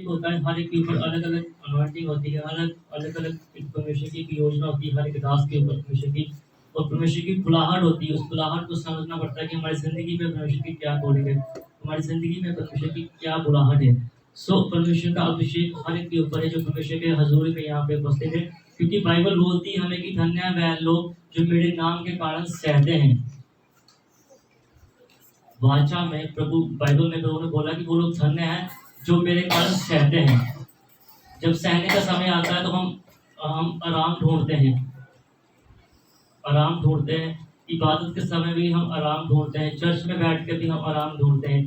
होता है, हर एक के ऊपर अलग-अलग अनॉइंटिंग होती है, अलग-अलग परमेश्वर की एक योजना होती है, हर एक दास के ऊपर परमेश्वर की और परमेश्वर की बुलाहट होती है। उस बुलाहट को समझना पड़ता है कि हमारी ज़िंदगी में परमेश्वर की क्या कॉलिंग है, हमारी ज़िंदगी में परमेश्वर की क्या बुलाहट है। परमेश्वर का अभिषेक हर एक के ऊपर है जो परमेश्वर के हज़ूरी में यहाँ पे उपस्थित है, क्योंकि बाइबल बोलती है हमें कि धन्य है वह लोग जो मेरे नाम के कारण सहते हैं। वाचा में प्रभु बाइबल में प्रभु ने बोला कि वो लोग धन्य हैं जो मेरे कारण सहते हैं। जब सहने का समय आता है तो हम आराम ढूंढते हैं, आराम ढूंढते हैं। इबादत के समय भी हम आराम ढूंढते हैं, चर्च में बैठ कर भी हम आराम ढूंढते हैं।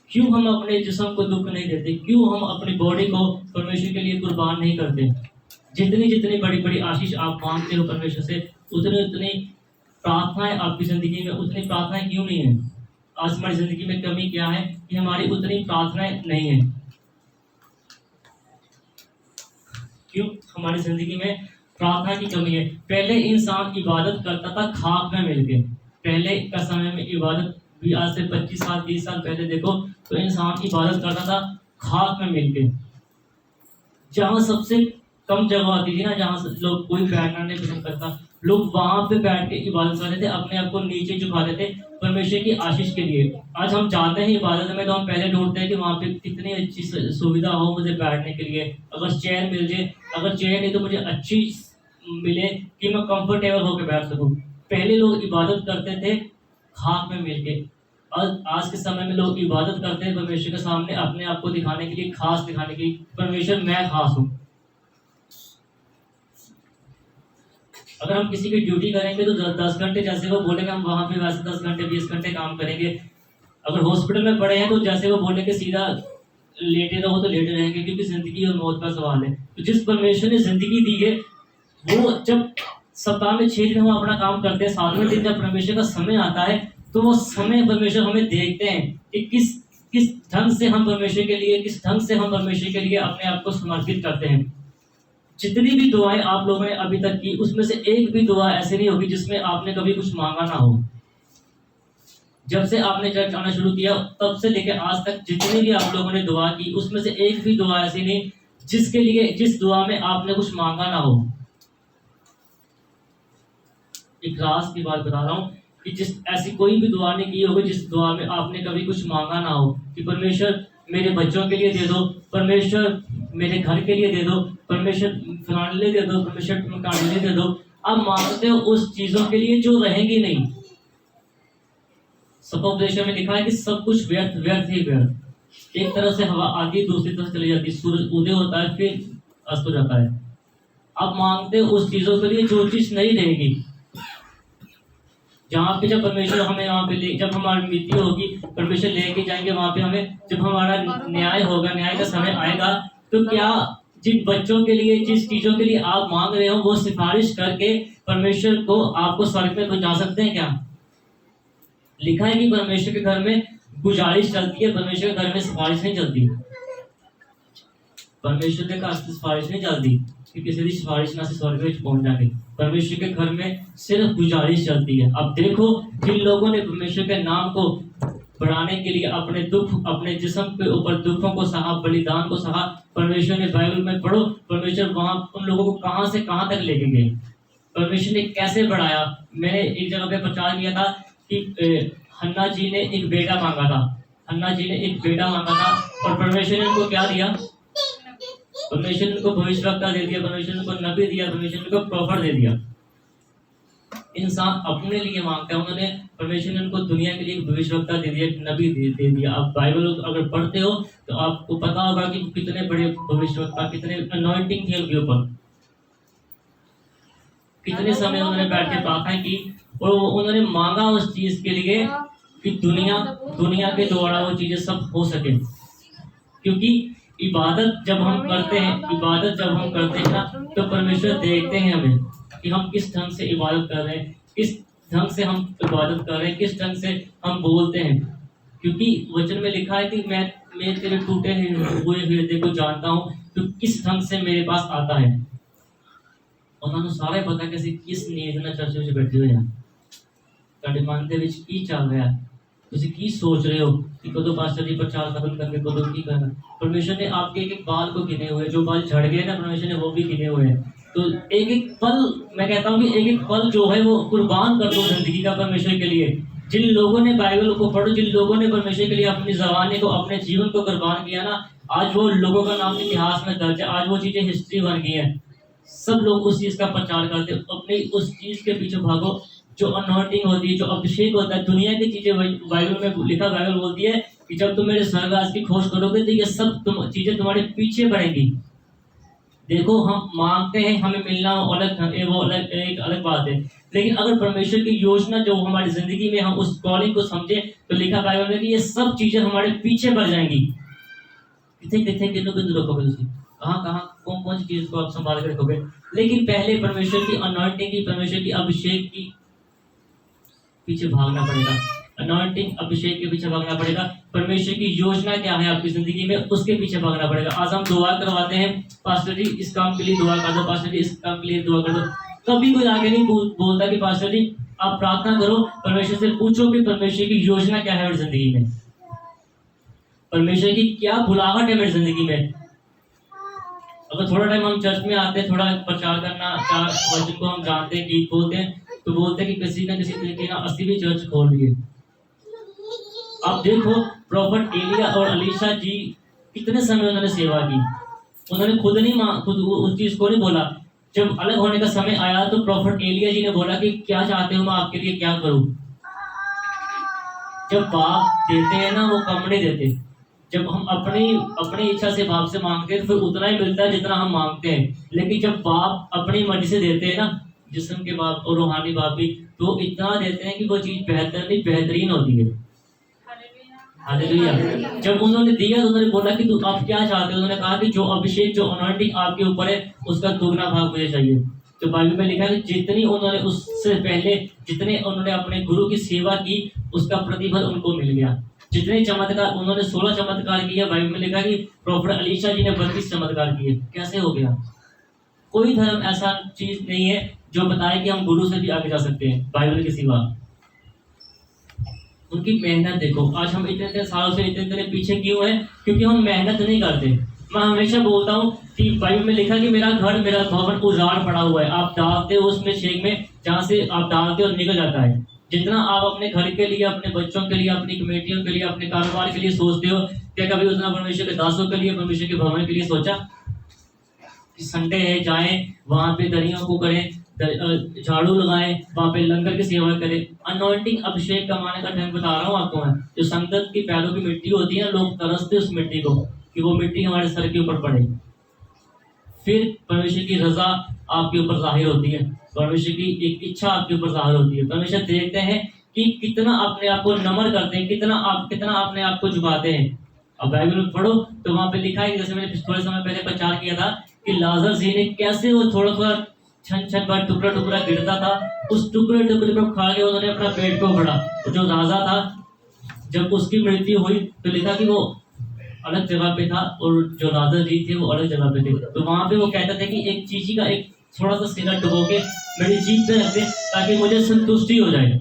क्यों हम अपने जिस्म को दुख नहीं देते? क्यों हम अपनी बॉडी को परमेश्वर के लिए कुर्बान नहीं करते? जितनी जितनी बड़ी बड़ी आशीष आप मांगते हो परमेश्वर से, उतनी उतनी प्रार्थनाएं आपकी जिंदगी में उतनी प्रार्थनाएं क्यों नहीं है? आज हमारी जिंदगी में कमी क्या है कि हमारी उतनी प्रार्थनाएं नहीं है? क्यों हमारी जिंदगी में प्रार्थना की कमी है? पहले इंसान इबादत करता था खाक में मिलके। पहले का समय में इबादत भी आज से 25 साल 30 साल पहले देखो तो इंसान इबादत करता था खाक में मिलके। जहां सबसे कम जगह होती थी ना, जहां से लोग कोई बैठना नहीं पसंद करता, लोग वहां पे बैठ के इबादत करते थे, अपने आप को नीचे झुकाते थे परमेश्वर की आशीष के लिए। आज हम जाते हैं इबादत में तो हम पहले ढूंढते हैं कि वहां पे कितनी अच्छी सुविधा हो मुझे बैठने के लिए। अगर चेयर मिल जाए, अगर चेयर नहीं तो मुझे अच्छी मिले कि मैं कंफर्टेबल होकर बैठ सकूं। पहले लोग इबादत करते थे खाक में मिलके, और आज के समय में लोग इबादत करते हैं परमेश्वर के सामने अपने आप को दिखाने के लिए, खास दिखाने के लिए, परमेश्वर मैं खास हूं। अगर हम किसी की ड्यूटी करेंगे तो 10 घंटे जैसे वो बोलेंगे हम वहां पे वैसे 10 घंटे 20 घंटे काम करेंगे। अगर हॉस्पिटल में पड़े हैं तो जैसे वो बोलेंगे सीधा लेटे रहो तो लेटे रहेंगे, क्योंकि जिंदगी और मौत का सवाल है। तो जिस परमेश्वर ने जिंदगी दी है, वो जब सप्ताह में 6 दिन हम अपना काम करते हैं, 7वें दिन जब परमेश्वर का समय आता है तो वो समय परमेश्वर हमें देखते हैं कि किस किस ढंग से हम परमेश्वर के लिए, किस ढंग से हम परमेश्वर के लिए अपने आप को समर्पित करते हैं। जितनी भी दुआएं आप लोगों ने अभी तक की, उसमें से एक भी दुआ ऐसी नहीं होगी जिसमें आपने कभी कुछ मांगा ना हो। जब से आपने चर्च आना शुरू किया तब से लेकर आज तक जितनी भी आप लोगों ने दुआ की, उसमें से एक भी दुआ ऐसी नहीं जिसके लिए, जिस दुआ में आपने कुछ मांगा ना हो। एक राज की बात बता रहा हूँ कि जिस ऐसी कोई भी दुआ नहीं की होगी जिस दुआ में आपने कभी कुछ मांगा ना हो कि परमेश्वर मेरे बच्चों के लिए दे दो, परमेश्वर मेरे घर के लिए दे दो, परमेश्वर फलाने दे दो, परमेश्वर मकान दे दो। आप मांगते हो उस चीजों के लिए जो रहेंगी नहीं। सपोपदेश में लिखा है कि सब कुछ व्यर्थ व्यर्थ ही व्यर्थ। एक तरफ से हवा आती है, दूसरी तरफ चली जाती है, सूरज उदय होता है फिर अस्त हो जाता है। आप मांगते हो उस चीजों के लिए जो चीज नहीं रहेगी। जहाँ पे जब परमेश्वर हमें वहाँ पे जब हमारी मृत्यु होगी परमेश्वर लेके जाएंगे वहां पे हमें, जब हमारा न्याय होगा, न्याय का समय आएगा, तो क्या जिन बच्चों के लिए, जिस चीजों के लिए आप मांग रहे हो वो सिफारिश करके परमेश्वर को आपको स्वर्ग में पहुंचा सकते हैं क्या? लिखा है कि परमेश्वर के घर में गुजारिश चलती है, परमेश्वर के घर में सिफारिश नहीं चलती। परमेश्वर के घर सिफारिश नहीं चलती कि किसी की सिफारिश ना से स्वर्ग में पहुंच जाए। परमेश्वर के घर में सिर्फ गुजारिश चलती है। अब देखो जिन लोगों ने परमेश्वर के नाम को बढ़ाने के लिए अपने दुख, अपने जिस्म के ऊपर दुखों को सहा, बलिदान को सहा, परमेश्वर ने बाइबल में पढ़ो परमेश्वर वहां उन लोगों को कहां से कहां तक लेके गए, परमेश्वर ने कैसे बढ़ाया। मैंने एक जगह पे प्रचार किया था कि हन्ना जी ने एक बेटा मांगा था, हन्ना जी ने एक बेटा मांगा था और परमेश्वर ने उनको क्या दिया? परमेश्वर ने उनको भविष्यवक्ता दे दिया, परमेश्वर ने उनको नबी दिया, परमेश्वर ने उनको प्रॉफिट दे दिया। इंसान अपने लिए मांगता है, उन्होंने परमेश्वर ने उनको दुनिया के लिए भविष्यवक्ता दे दिया, नबी दे दिया। आप बाइबल अगर पढ़ते हो तो आपको पता होगा कि कितने बड़े भविष्यवक्ता, कितने अनॉइंटिंग थे उनके ऊपर, कितने समय उन्होंने बैठ के प्रार्थना की और उन्होंने मांगा उस चीज के लिए कि दुनिया के द्वारा वो चीजें सब हो सके। क्योंकि इबादत जब हम करते हैं ना, तो परमेश्वर देखते हैं हमें कि हम किस ढंग से इबादत कर रहे हैं, किस ढंग से हम इबादत कर रहे हैं, किस ढंग से हम बोलते हैं। क्योंकि वचन में लिखा है कि मैं तेरे टूटे हुए हृदय को जानता हूँ, तो किस ढंग से मेरे पास आता है। उन्होंने सारे पता कैसे किस नींद में चर्च में बैठे हुए हैं, ਤੁਹਾਡੇ ਮਨ ਦੇ ਵਿੱਚ ਕੀ ਚੱਲ ਰਿਹਾ, ਤੁਸੀਂ ਕੀ सोच रहे हो कि कदों पास्टर जी प्रचार खत्म करके कदों की करना। परमेश्वर ने आपके एक एक बाल को गिने हुए, जो बाल झड़ गए ना परमेश्वर ने वो भी गिने हुए हैं। तो एक एक पल, मैं कहता हूँ कि एक एक पल जो है वो कुर्बान कर दो जिंदगी का परमेश्वर के लिए। जिन लोगों ने बाइबल को पढ़ो, जिन लोगों ने परमेश्वर के लिए अपनी जबानी को, अपने जीवन को कुर्बान किया ना, आज वो लोगों का नाम इतिहास में दर्ज है। आज वो चीजें हिस्ट्री बन गई है। सब लोग उस चीज का प्रचार करते हैं। अपनी उस चीज के पीछे भागो जो अनॉइंटिंग होती है, जो अभिषेक होता है। दुनिया की चीजें बाइबल में लिखा, बाइबल बोलती है कि जब तुम मेरे स्वर्गवास की खोज करोगे तो ये सब चीजें तुम्हारे पीछे बढ़ेंगी। देखो, हम मांगते हैं हमें मिलना, वो अलग एक अलग बात है। लेकिन अगर परमेश्वर की योजना जो हमारी जिंदगी में, हम उस कॉलिंग को समझे, तो लिखा बाइबल में कि ये सब चीजें हमारे पीछे बढ़ जाएंगी। कितने कितने कितनों कितने रखोगे तुम, कहाँ कहाँ कौन कौन सी चीज को आप संभाल कर रखोगे। लेकिन पहले परमेश्वर की अनॉइंटिंग की, परमेश्वर की अभिषेक की पीछे भागना पड़ेगा। अनॉइंटिंग, अभिषेक के पीछे भागना पड़ेगा। परमेश्वर की योजना क्या है आपकी जिंदगी में, उसके पीछे भागना पड़ेगा। आज हम दुआ करवाते हैं, पास्टर जी इस काम के लिए दुआ कर दो, पास्टर जी इस काम के लिए दुआ कर दो। कभी कोई आगे नहीं बोलता कि पास्टर जी आप प्रार्थना करो, परमेश्वर से पूछो कि परमेश्वर की योजना क्या है मेरी जिंदगी में, परमेश्वर की क्या बुलाहट है मेरी जिंदगी में। अगर थोड़ा टाइम हम चर्च में आते हैं, थोड़ा प्रचार करना, चार वचन को हम जानते हैं, गीत बोलते हैं, तो बोलते हैं कि किसी न किसी तरीके ना अस्सी भी चर्च खोल लिए। अब देखो, प्रॉफिट एलिया और अलीशा जी कितने समय उन्होंने सेवा की। उन्होंने खुद उस चीज को नहीं बोला। जब अलग होने का समय आया तो प्रॉफिट एलिया जी ने बोला कि क्या चाहते हो, मैं आपके लिए क्या करूं। जब बाप देते हैं ना, वो कम नहीं देते। जब हम अपनी इच्छा से बाप से मांगते हैं तो फिर उतना ही मिलता है जितना हम मांगते हैं। लेकिन जब बाप अपनी मर्जी से देते हैं ना, जिस्म के बाप और रूहानी बाप भी, तो इतना देते हैं कि वो चीज बेहतरीन होती है। हालेलुया। जब उन्होंने दिया तो उन्होंने बोला कि तू आप क्या चाहते हो। उन्होंने कहा कि जो अभिषेक, जो अनॉइंटिंग आपके ऊपर है, उसका दुगना भाग मुझे चाहिए। तो बाइबल में लिखा है कि जितनी उन्होंने उससे पहले, जितने उन्होंने अपने गुरु की सेवा की, उसका प्रतिफल उनको मिल गया। जितने चमत्कार उन्होंने 16 चमत्कार किया, बाइबल में लिखा कि प्रॉफिट अलीशा जी ने 32 चमत्कार किए। कैसे हो गया? कोई धर्म ऐसा चीज नहीं है जो बताए कि हम गुरु से भी आगे जा सकते हैं बाइबल के सिवा। उनकी मेहनत देखो। आज हम इतने सालों से इतने पीछे क्यों हैं? क्योंकि हम मेहनत नहीं करते। मैं हमेशा बोलता हूँ कि बाइबल में लिखा कि मेरा घर, मेरा भवन उजाड़ पड़ा हुआ है। आप डालते हो उसमें शेख में, जहाँ से आप डालते हो निकल जाता है। जितना आप अपने घर के लिए, अपने बच्चों के लिए, अपनी कमेटियों के लिए, अपने कारोबार के लिए सोचते हो, क्या कभी उतना परमेश्वर के दासों के लिए, परमेश्वर के भवन के लिए सोचा कि संडे है, जाएं वहां पे दरियों को करें, झाड़ू लगाएं, वहां पे लंगर की सेवा करें। अनॉइंटिंग, अभिषेक कमाने का ढंग बता रहा हूँ आपको मैं। जो संगत की पैरों की मिट्टी होती है, लोग तरसते उस मिट्टी को कि वो मिट्टी हमारे सर के ऊपर पड़े। फिर परमेश्वर की रजा आपके ऊपर जाहिर होती है, परमेश्वर की एक इच्छा आपके ऊपर जाहिर होती है। परमेश्वर देखते हैं कि कितना अपने आप को नम्र करते हैं, कितना अपने आप को झुकाते हैं। अब बाइबल में पढ़ो तो वहां पे लिखा है, जैसे मैंने थोड़े समय पहले प्रचार किया था कि लाजर जी ने कैसे वो थोड़ा थोड़ा छन बार टुकड़ा टुकड़ा गिरता था, उस टुकड़े टुकड़े को खा के उन्होंने अपना पेट को भरा। जो राजा था, जब उसकी मृत्यु हुई तो लिखा कि वो अलग जगह पे था और जो राजा जी थे वो अलग जगह पे थे। तो वहां पे वो कहता था कि एक चीजी का एक थोड़ा सा सिरा डुबो के मेरी जीभ पे रख दे ताकि मुझे संतुष्टि हो जाए।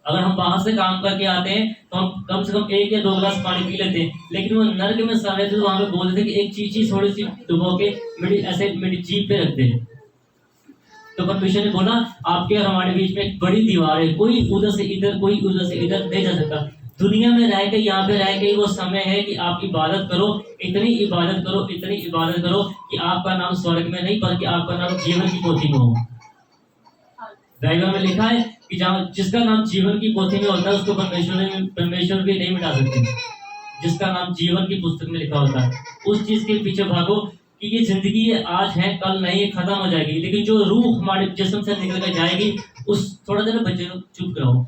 अगर हम बाहर से काम करके आते हैं तो हम कम से कम 1 या 2 गिलास पानी पी लेते हैं, लेकिन वो नर्क में सड़ रहे थे तो वहां पे बोलते थे कि एक चीज थोड़ी सी डुबो के मेरी जीभ पे रख दे। तो परमेश्वर ने बोला आपके और हमारे बीच में एक बड़ी दीवार है, कोई उधर से इधर, कोई उधर से इधर नहीं जा सकता। दुनिया में रह के, यहाँ पे रह के वो समय है कि आप इबादत करो, इतनी इबादत करो, इतनी इबादत करो कि आपका नाम स्वर्ग में नहीं बल्कि आपका नाम जीवन की पोथी में हो। बाइबल में लिखा है कि जहाँ जिसका नाम जीवन की पोथी में होता है उसको परमेश्वर भी नहीं मिटा सकते। जिसका नाम जीवन की पुस्तक में लिखा होता है, उस चीज के पीछे भागो कि ये जिंदगी है, आज है कल नहीं, ये खत्म हो जाएगी। लेकिन जो रूह हमारे जिस्म से निकल कर जाएगी, उस थोड़ा देर बच्चे लोग चुप रहो,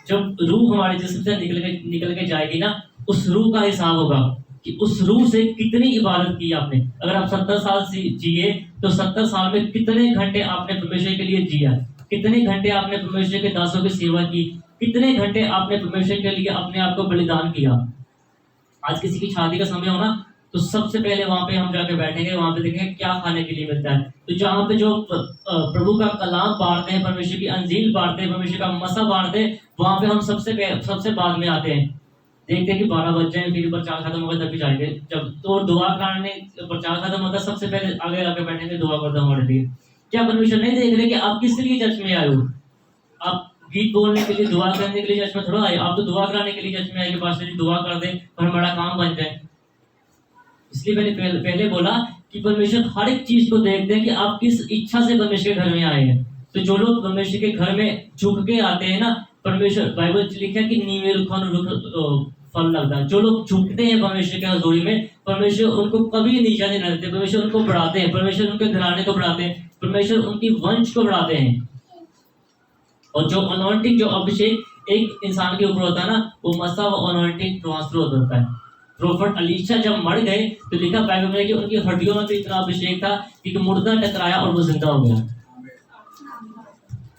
जब रूह हमारे जिस्म से निकल के जाएगी ना, उस रूह का हिसाब होगा कि उस रूह से कितनी इबादत की आपने। अगर आप 70 साल जिए तो 70 साल में कितने घंटे आपने परमेश्वर के लिए जिया, कितने घंटे आपने परमेश्वर के दासों की सेवा की, कितने घंटे आपने परमेश्वर के लिए अपने आप को बलिदान किया। आज किसी की शादी का समय हो ना, तो सबसे पहले वहां पे हम जाके बैठेंगे, वहां पे देखेंगे क्या खाने के लिए मिलता है। तो जहाँ पे जो प्रभु का कलाम बांटते हैं, परमेश्वर की अंजील बांटते हैं, परमेश्वर का मसा बांटते हैं, वहां पे हम सबसे बाद में आते हैं। देखते हैं कि 12 बज जाए, फिर प्रचार खत्म होगा तभी जाएंगे। जब तो दुआ कराने प्रचार खत्म होता है, सबसे पहले आगे आके बैठेंगे, दुआ करते हमारे लिए। क्या परमेश्वर नहीं देख रहे कि आप किस लिए चर्च में आए हो? आप गीत बोलने के लिए, दुआ करने के लिए चर्च में थोड़ा आए, आप तो दुआ कराने के लिए चर्च में आए कि पास्टर जी दुआ कर दें और हमारा काम बन जाए। इसलिए मैंने पहले बोला कि परमेश्वर हर एक चीज को देखते हैं कि आप किस इच्छा से परमेश्वर के घर में आए हैं। तो जो लोग परमेश्वर के घर में झुक के आते हैं ना, परमेश्वर बाइबल लिखा है कि नीवे रुखन रुख फल लगता है। जो लोग झुकते हैं परमेश्वर के हजूरी में, परमेश्वर उनको कभी नीचा नहीं रहते, परमेश्वर उनको बढ़ाते हैं, परमेश्वर उनके घराने को बढ़ाते हैं, परमेश्वर उनकी वंश को बढ़ाते हैं। और जो अनॉइंटिंग, जो अभिषेक एक इंसान के ऊपर होता है ना, वो मसा और अनॉइंटिंग ट्रांसफर होता है। प्रोफेट अलीशा जब मर गए तो लिखा बाइबल में कि उनकी हड्डियों में भी इतना अभिषेक था कि मुर्दा टकराया और वो जिंदा हो गया।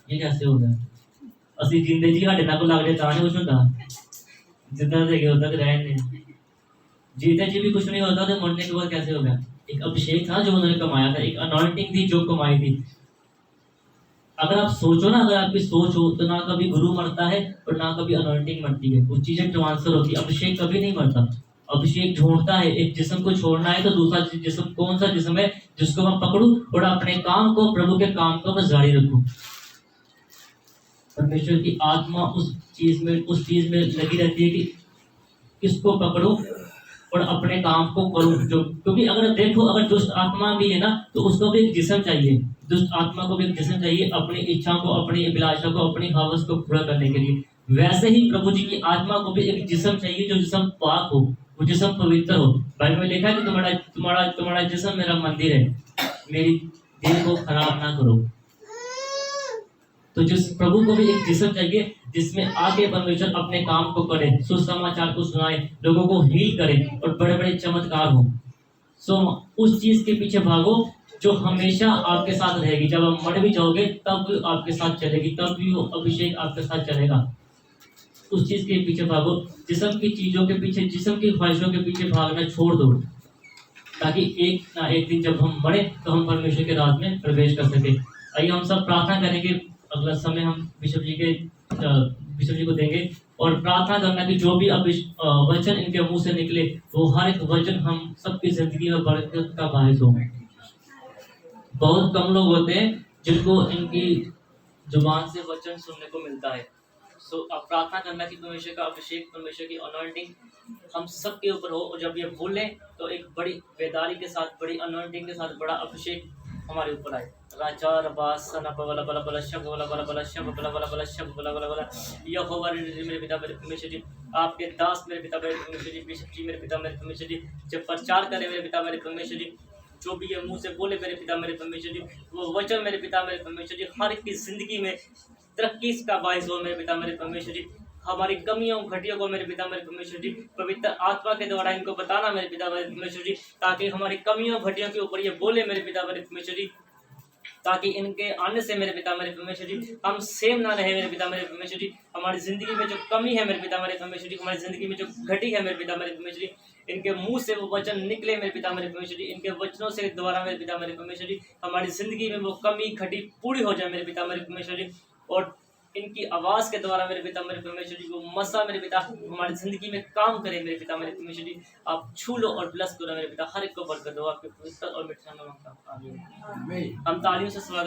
ये कैसे हो गया? असली जिंदे जी हड्डे को लग जाए नहीं कुछ होता, जिंदा देखे होता तो रहने जीते जी भी कुछ नहीं होता, तो मरने के बाद कैसे हो गया? एक अभिषेक था जो उन्होंने कमाया था, एक अनॉइंटिंग थी जो कमाई थी। अगर आप सोचो ना, अगर आपकी सोच हो तो ना कभी गुरु मरता है और ना कभी अनॉइंटिंग मरती है, वो चीजें ट्रांसफर होती है। अभिषेक कभी नहीं मरता, अभिषेक ढूंढता है। एक जिस्म को छोड़ना है तो दूसरा जिस्म, कौन सा जिस्म है जिसको मैं पकड़ूं और अपने काम को, प्रभु के काम को मैं जारी रखूं। परमेश्वर की आत्मा उस चीज में लगी रहती है कि किसको पकड़ूं और अपने काम को करूं। जो क्योंकि अगर देखो, अगर दुष्ट आत्मा भी है ना, तो उसको भी एक जिस्म चाहिए, दुष्ट आत्मा को भी एक जिस्म चाहिए अपनी इच्छाओं को, अपनी अभिलाषा को, अपनी हवस को पूरा करने के लिए। वैसे ही प्रभु जी की आत्मा को भी एक जिस्म चाहिए, जो जिस्म पाक हो, वो जिस्म पवित्र हो। बाइबल में लिखा है कि तुम्हारा जिस्म मेरा मंदिर है, मेरी दिल को खराब ना करो। तो जिस प्रभु को भी एक जिस्म चाहिए जिसमें आगे परमेश्वर अपने काम को करे, सुसमाचार को सुनाए, लोगों को हील करे और बड़े बड़े चमत्कार हो। सो उस चीज के पीछे भागो जो हमेशा आपके साथ रहेगी। जब आप मर भी जाओगे तब आपके साथ चलेगी, तब भी वो अभिषेक आपके साथ चलेगा। उस चीज के पीछे भागो, जिस्म की चीजों के पीछे, जिस्म की ख्वाहिशों के पीछे भागना छोड़ दो, ताकि एक ना एक दिन जब हम मरे तो हम परमेश्वर के राज में प्रवेश कर सके। आइए हम सब प्रार्थना करेंगे। अगला समय हम बिशप जी को देंगे और प्रार्थना करना कि जो भी वचन इनके मुंह से निकले, वो हर एक वचन हम सबकी जिंदगी में बरकत का बायस हो। बहुत कम लोग होते हैं जिनको इनकी जुबान से वचन सुनने को मिलता है। सो अब प्रार्थना करना कि परमेश्वर का अभिषेक, परमेश्वर की अनॉइंटिंग हम सबके ऊपर हो, और जब ये बोले तो एक बड़ी बेदारी के साथ, बड़ी अनॉइंटिंग के साथ बड़ा अभिषेक हमारे ऊपर आए। राजा रबास सना बला बला बला शब बला बला बला शब बला बला बला शब बला बला बला। यहोवा मेरे पिता मेरे परमेश्वर जी, आपके दास मेरे पिता मेरे परमेश्वर जी, बिशप जी मेरे पिता मेरे परमेश्वर जी, जब प्रचार करे मेरे पिता मेरे परमेश्वर जी, जो भी ये मुंह से बोले मेरे पिता मेरे परमेश्वर जी, वो वचन मेरे पिता मेरे परमेश्वर जी हर एक की जिंदगी में तरक्की का बायस हो मेरे पिता मेरे परमेश्वर जी। हमारी कमियों घटियों को मेरे पिता मेरे परमेश्वर जी पवित्र आत्मा के द्वारा इनको बताना मेरे पिता मेरे परमेश्वर जी, ताकि हमारी कमियों घटियों के ऊपर ये बोले मेरे पिता मेरे परमेश्वर जी, ताकि इनके आने से मेरे पिता मेरे परमेश्वर जी हम सेम ना रहे मेरे पिता मेरे परमेश्वर जी। हमारी जिंदगी में जो कमी है मेरे पिता मेरे परमेश्वर जी, हमारी जिंदगी में जो घटी है मेरे पिता मेरे परमेश्वर जी, इनके मुंह से वो वचन निकले मेरे पिता मेरे परमेश्वर जी, इनके वचनों से द्वारा मेरे पिता मेरे परमेश्वर जी हमारी जिंदगी में वो कमी घटी पूरी हो जाए मेरे पिता मेरे परमेश्वर जी। और इनकी आवाज के द्वारा मेरे पिता मेरे परमेश्वर जी वो मसा मेरे पिता हमारी जिंदगी में काम करे मेरे पिता मेरे परमेश्वर जी। आप छू लो और ब्लेस करो मेरे पिता, हर एक को बरकत दो, आपके पवित्र और मिठा नाम में आमीन। हम तालियों से स्वागत